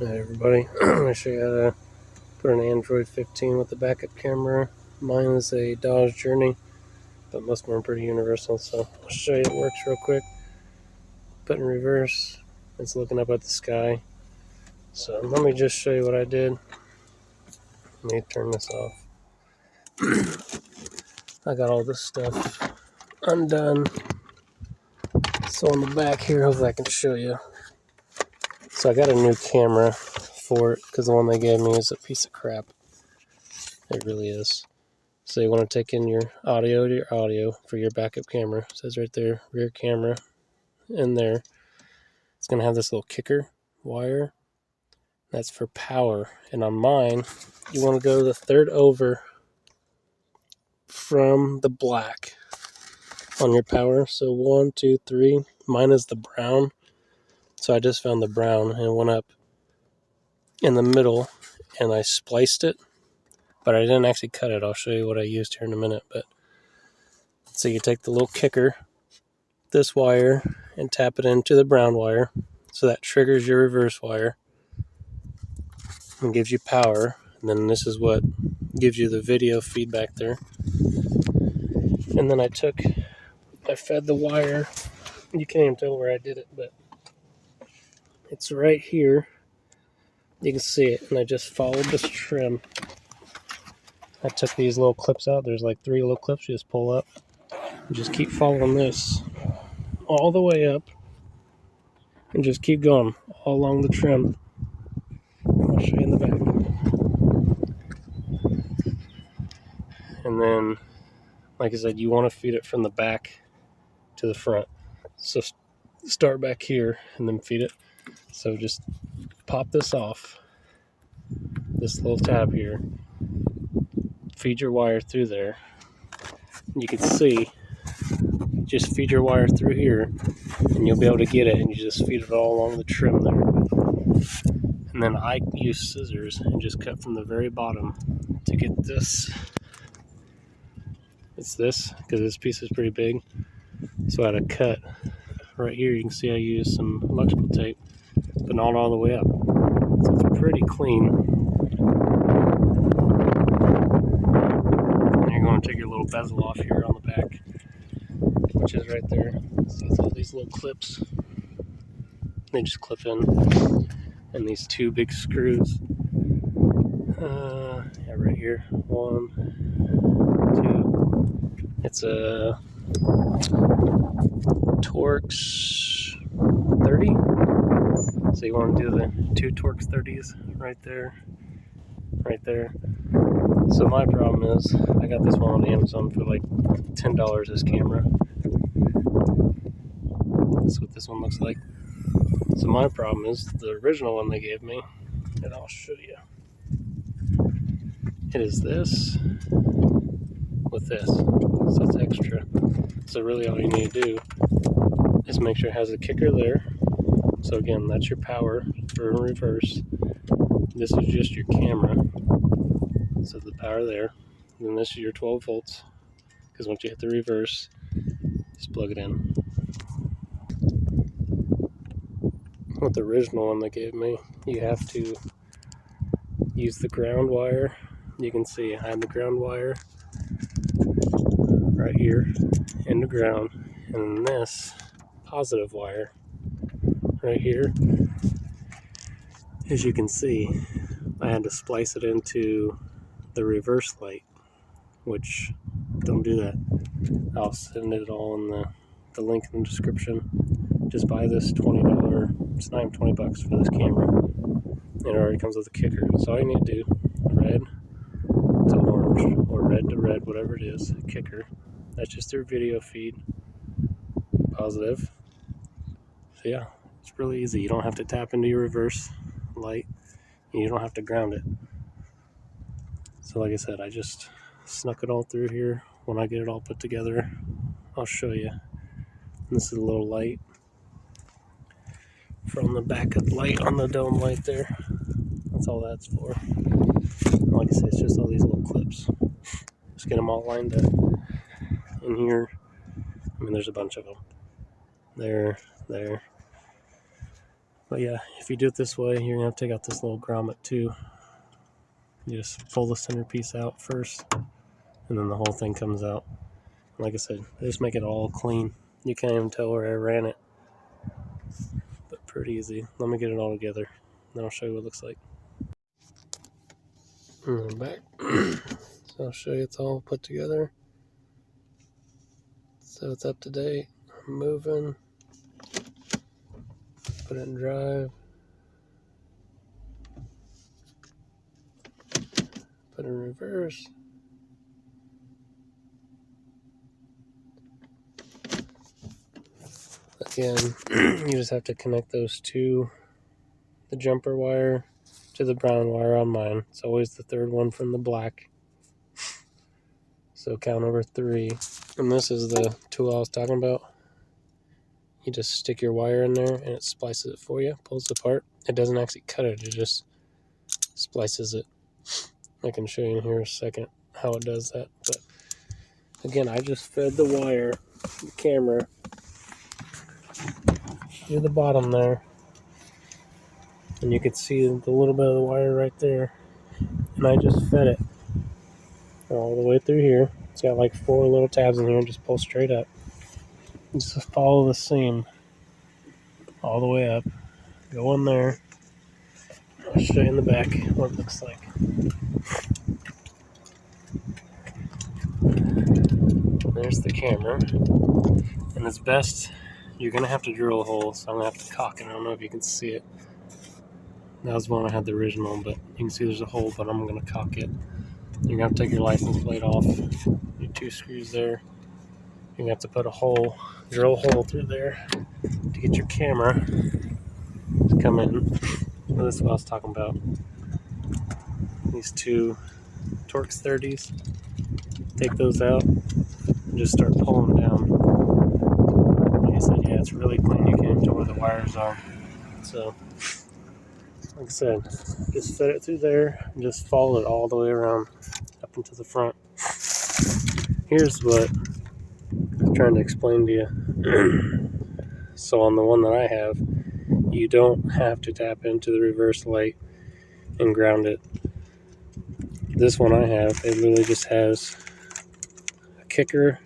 Hi everybody, I'm going to show you how to put an Android 15 with the backup camera. Mine is a Dodge Journey, but most of them are pretty universal, so I'll show you it works real quick. Put in reverse, it's looking up at the sky. So let me just show you what I did. Let me turn this off. I got all this stuff undone. So on the back here, hopefully I can show you. So I got a new camera for it, because the one they gave me is a piece of crap. It really is. So you want to take in your audio for your backup camera. It says right there, rear camera in there. It's going to have this little kicker wire. That's for power. And on mine, you want to go the third over from the black on your power. So 1, 2, 3. Mine is the brown. So I just found the brown and went up in the middle and I spliced it. But I didn't actually cut it. I'll show you what I used here in a minute. But so you take the little kicker, this wire, and tap it into the brown wire. So that triggers your reverse wire and gives you power. And then this is what gives you the video feedback there. And then I fed the wire. You can't even tell where I did it, but it's right here. You can see it. And I just followed this trim. I took these little clips out. There's like 3 little clips you just pull up. And just keep following this all the way up. And just keep going all along the trim. I'll show you in the back. And then, like I said, you want to feed it from the back to the front. So start back here and then feed it. So just pop this off, this little tab here. Feed your wire through there. You can see, just feed your wire through here and you'll be able to get it, and you just feed it all along the trim there. And then I use scissors and just cut from the very bottom to get this. It's this, because this piece is pretty big. So I had a cut right here. You can see I used some electrical tape, but not all the way up. So it's pretty clean. And you're going to take your little bezel off here on the back, which is right there. So it's all these little clips. They just clip in. And these 2 big screws. Yeah, right here. 1, 2. It's a Torx 30. So you want to do the 2 Torx 30s right there. Right there. So my problem is, I got this one on Amazon for like $10, this camera. That's what this one looks like. So my problem is, the original one they gave me, and I'll show you. It is this with this. So it's extra. So really all you need to do is make sure it has a kicker there. So again, that's your power for reverse. This is just your camera. So the power there. And then this is your 12 volts. Because once you hit the reverse, just plug it in. With the original one they gave me, you have to use the ground wire. You can see I have the ground wire right here in the ground, and this positive wire right here. As you can see, I had to splice it into the reverse light, which don't do that. I'll send it all in the link in the description. Just buy this $20, it's not even $20 for this camera, and it already comes with a kicker. So all you need to do, red to orange or red to red, whatever it is, kicker. That's just their video feed, positive. So yeah, it's really easy. You don't have to tap into your reverse light, and you don't have to ground it. So like I said, I just snuck it all through here. When I get it all put together, I'll show you. This is a little light from the back of the light on the dome light there. That's all that's for. Like I said, it's just all these little clips. Just get them all lined up in here. I mean, there's a bunch of them. There. But yeah, if you do it this way, you're gonna have to take out this little grommet too. You just pull the centerpiece out first, and then the whole thing comes out. Like I said, I just make it all clean. You can't even tell where I ran it, but pretty easy. Let me get it all together, then I'll show you what it looks like. And I'm back. So I'll show you it's all put together. So it's up to date. I'm moving. Put it in drive. Put it in reverse. Again, you just have to connect those to the jumper wire to the brown wire on mine. It's always the third one from the black. So count over 3. And this is the tool I was talking about. You just stick your wire in there and it splices it for you, pulls it apart. It doesn't actually cut it, it just splices it. I can show you in here in a second how it does that. But again, I just fed the wire, the camera, through the bottom there. And you can see the little bit of the wire right there. And I just fed it all the way through here. It's got like 4 little tabs in here and just pull straight up. Just follow the seam all the way up. Go in there. I'll show you in the back what it looks like. There's the camera. And it's best, you're going to have to drill a hole, so I'm going to have to cock it. I don't know if you can see it. That was when I had the original, but you can see there's a hole, but I'm going to cock it. You're going to have to take your license plate off. Your 2 screws there. You're going to have to put a hole, drill a hole through there to get your camera to come in. Well, this is what I was talking about. These 2 Torx 30s. Take those out and just start pulling down. Like I said, yeah, it's really clean. You can't tell where the wires are. So, like I said, just set it through there and just follow it all the way around up into the front. Here's what I'm trying to explain to you. So on the one that I have, you don't have to tap into the reverse light and ground it. This one I have, it really just has a kicker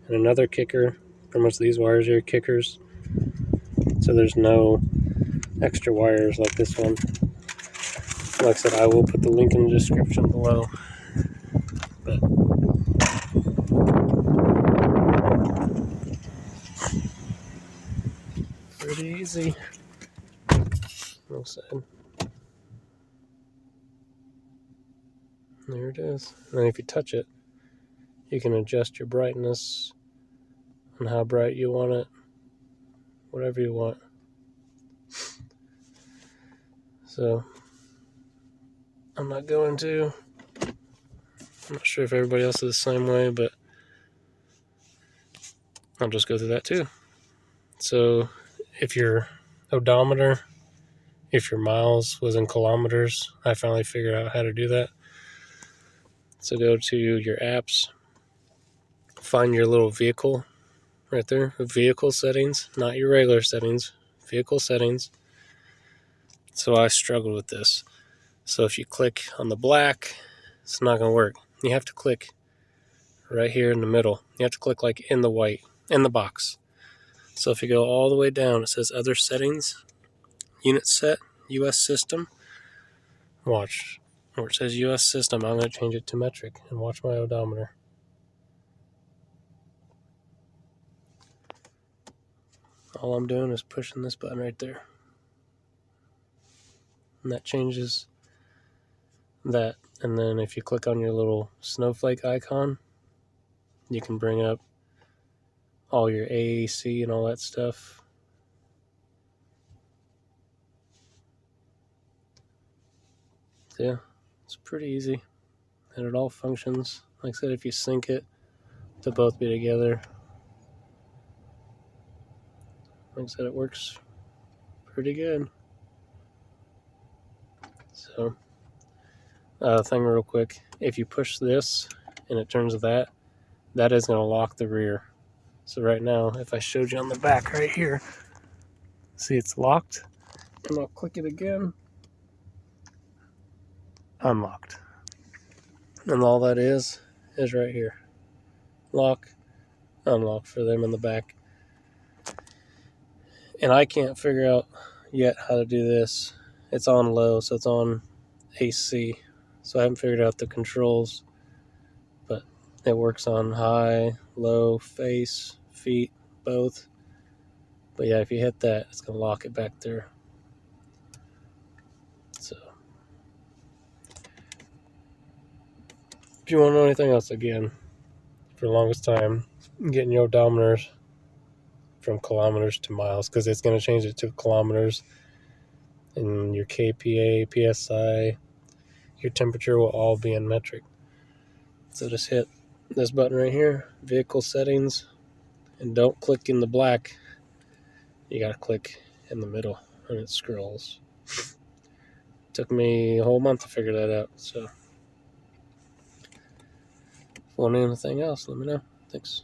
and another kicker. Pretty much these wires are kickers. So there's no extra wires like this one. Like I said, I will put the link in the description below. But pretty easy. Well said. There it is. And then if you touch it, you can adjust your brightness and how bright you want it, whatever you want. So I'm not going to. I'm not sure if everybody else is the same way, but I'll just go through that too. So if your odometer, if your miles was in kilometers, I finally figured out how to do that. So go to your apps, find your little vehicle right there, vehicle settings, not your regular settings, vehicle settings. So I struggled with this. So if you click on the black, it's not going to work. You have to click right here in the middle. You have to click like in the white, in the box. So if you go all the way down, it says other settings, unit set, US system. Watch. Where it says US system, I'm going to change it to metric and watch my odometer. All I'm doing is pushing this button right there. And that changes that. And then if you click on your little snowflake icon, you can bring up all your AAC and all that stuff. So yeah, it's pretty easy. And it all functions. Like I said, if you sync it, they'll both be together. Like I said, it works pretty good. So, thing real quick, if you push this and it turns that is going to lock the rear. So right now, if I showed you on the back right here, see it's locked. And I'll click it again. Unlocked. And all that is right here. Lock, unlock for them in the back. And I can't figure out yet how to do this. It's on low, so it's on AC. So I haven't figured out the controls, but it works on high, low, face, feet, both. But yeah, if you hit that, it's going to lock it back there. So if you want to know anything else, again, for the longest time, getting your odometers from kilometers to miles, because it's going to change it to kilometers, and your kPa, psi, your temperature will all be in metric. So just hit this button right here, vehicle settings, and don't click in the black. You gotta click in the middle, and it scrolls. Took me a whole month to figure that out. So if you want anything else, let me know. Thanks.